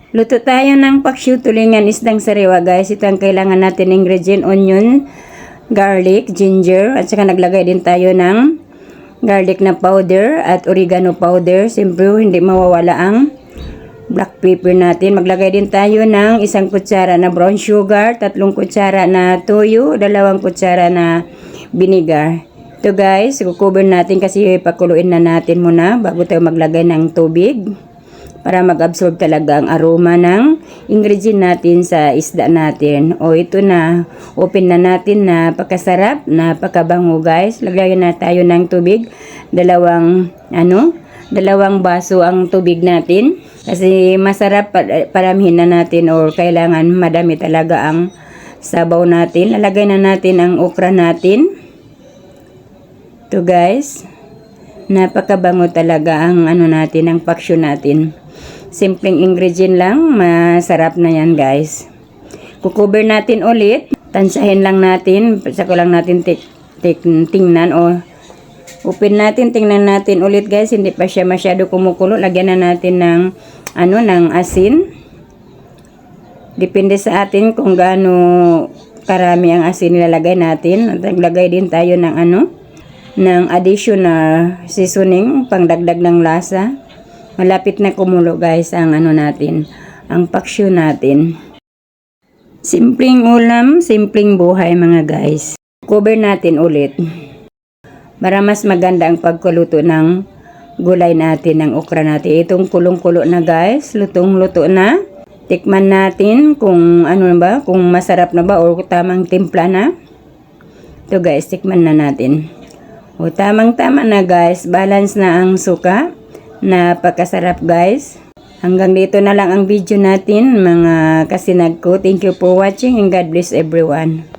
Luto tayo ng paksiw tulingan isdang sariwa guys. Ito ang kailangan natin ingredient: onion, garlic, ginger, at saka naglagay din tayo ng garlic na powder at oregano powder. Siyempre hindi mawawala ang black pepper natin. Maglagay din tayo ng 1 kutsara na brown sugar, 3 kutsara na toyo, 2 kutsara na vinegar. Ito guys, kukover natin kasi pakuluin na natin muna bago tayo maglagay ng tubig para mag-absorb talaga ang aroma ng ingredient natin sa isda natin. O ito na, open na natin, napakasarap, napakabango guys. Lagyan na tayo ng tubig, dalawang baso ang tubig natin. Kasi masarap paramihin na natin or kailangan madami talaga ang sabaw natin. Lalagay na natin ang okra natin. Ito guys, napakabango talaga ang natin, ang paksyo natin. Simpleng ingredient lang, masarap na yan guys. Kukover natin ulit, tansahin lang natin, saka lang natin tingnan o open natin, tingnan natin ulit guys. Hindi pa siya masyado kumukulo, lagyan na natin ng ng asin. Depende sa atin kung gaano karami ang asin nilalagay natin. At naglagay din tayo ng ng additional seasoning, pangdagdag ng lasa. Malapit na kumulo guys ang natin, ang paksyo natin. Simpleng ulam, simpleng buhay mga guys. Cover natin ulit para mas maganda ang pagkuluto ng gulay natin, ng okra natin. Itong kulong-kulo na guys, lutong-luto na. Tikman natin kung kung masarap na ba o tamang timpla na. Ito guys, tikman na natin. O tamang-tama na guys, balance na ang suka. Napakasarap guys. Hanggang dito na lang ang video natin mga kasinag ko. Thank you for watching and God bless everyone.